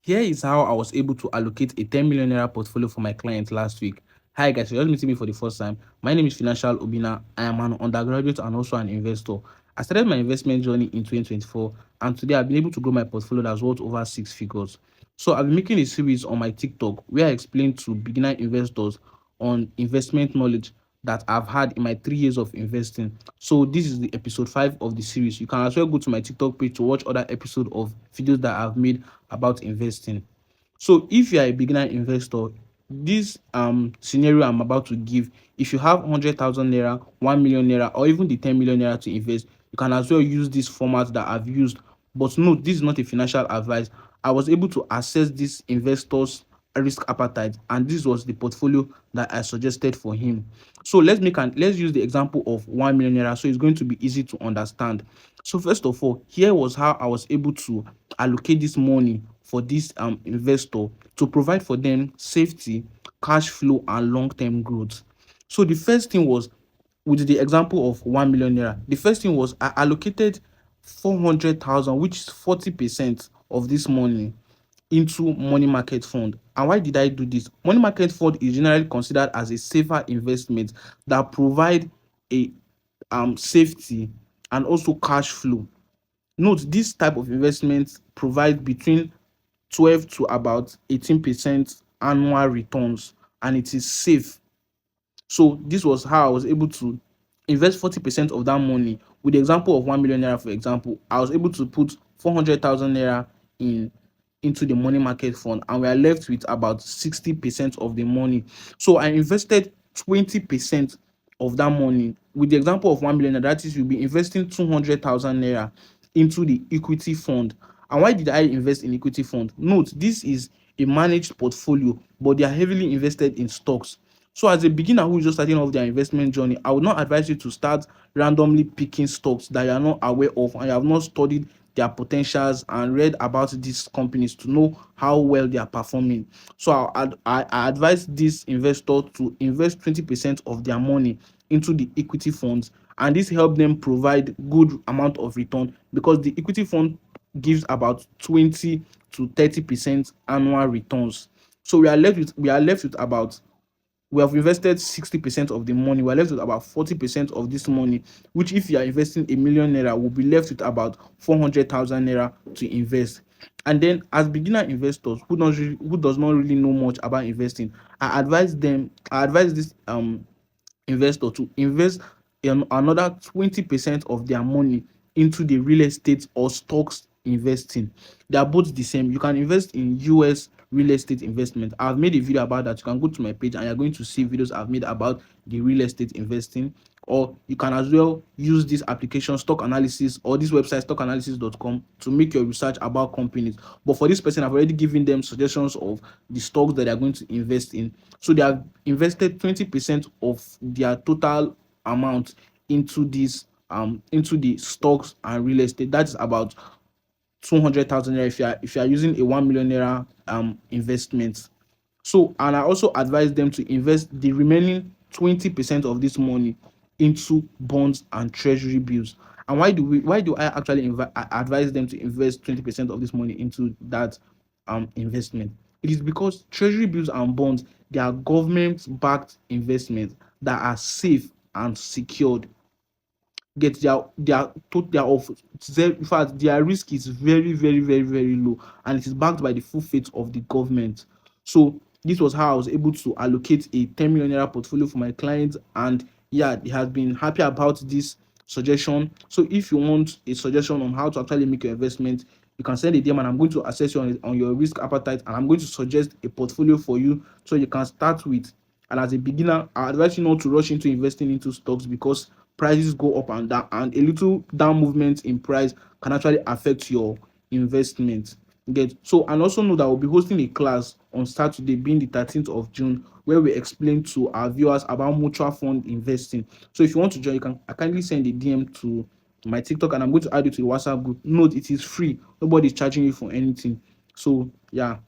Here is how I was able to allocate a 10 million naira portfolio for my client last week. Hi guys, if you're just meeting me for the first time, my name is Financial Obina. I am an undergraduate and also an investor. I started my investment journey in 2024, and today I've been able to grow my portfolio that's worth over six figures. So I've been making a series on my TikTok where I explain to beginner investors on investment knowledge that I've had in my 3 years of investing. So this is the episode 5 of the series. You can as well go to my TikTok page to watch other episodes of videos that I've made about investing. So if you are a beginner investor, this scenario I'm about to give, if you have 100,000 naira, 1 million naira, or even the 10 million naira to invest, you can as well use this format that I've used. But no, this is not a financial advice. I was able to assess this investor's risk appetite, and this was the portfolio that I suggested for him. So let's use the example of 1 million naira, so it's going to be easy to understand. So first of all, here was how I was able to allocate this money for this investor to provide for them safety, cash flow, and long-term growth. So the first thing was, with the example of 1 million naira, the first thing was I allocated 400,000, which is 40% of this money, into money market fund. And why did I do this? Money market fund is generally considered as a safer investment that provide a safety and also cash flow. Note, this type of investment provide between 12 to about 18% annual returns, and it is safe. So this was how I was able to invest 40% of that money. With the example of 1 million naira, for example, I was able to put 400,000 naira in into the money market fund, and we are left with about 60% of the money. So I invested 20% of that money. With the example of 1 million naira, that is, you'll be investing 200,000 naira into the equity fund. And why did I invest in equity fund? Note, this is a managed portfolio, but they are heavily invested in stocks. So as a beginner who is just starting off their investment journey, I would not advise you to start randomly picking stocks that you are not aware of and you have not studied their potentials and read about these companies to know how well they are performing. So I advise this investor to invest 20% of their money into the equity funds, and this help them provide good amount of return because the equity fund gives about 20 to 30% annual returns. So we are left with about, we have invested 60% of the money. We're left with about 40% of this money, which if you are investing a million naira, will be left with about 400,000 naira to invest. And then as beginner investors who does not really know much about investing, I advise this investor to invest in another 20% of their money into the real estate or stocks investing. They are both the same. You can invest in US real estate investment. I've made a video about that. You can go to my page and you're going to see videos I've made about the real estate investing. Or you can as well use this application stock analysis or this website stockanalysis.com to make your research about companies. But for this person, I've already given them suggestions of the stocks that they are going to invest in. So they have invested 20% of their total amount into this into the stocks and real estate. That's about 200,000 naira if you are using a 1 million naira investment. So, and I also advise them to invest the remaining 20% of this money into bonds and treasury bills. And why do I actually advise them to invest 20% of this money into that investment? It is because treasury bills and bonds, they are government backed investments that are safe and secured. Get their of zero, in fact their risk is very low, and it is backed by the full faith of the government. So this was how I was able to allocate a 10 million naira portfolio for my clients, and yeah, they have been happy about this suggestion. So if you want a suggestion on how to actually make your investment, you can send a DM and I'm going to assess you on your risk appetite, and I'm going to suggest a portfolio for you so you can start with. And as a beginner, I advise you not to rush into investing into stocks because prices go up and down, and a little down movement in price can actually affect your investment. Get so, and also know that we'll be hosting a class on Saturday, being the 13th of June, where we explain to our viewers about mutual fund investing. So if you want to join, you can kindly send a DM to my TikTok, and I'm going to add you to the WhatsApp group. Note, it is free, nobody is charging you for anything. So yeah.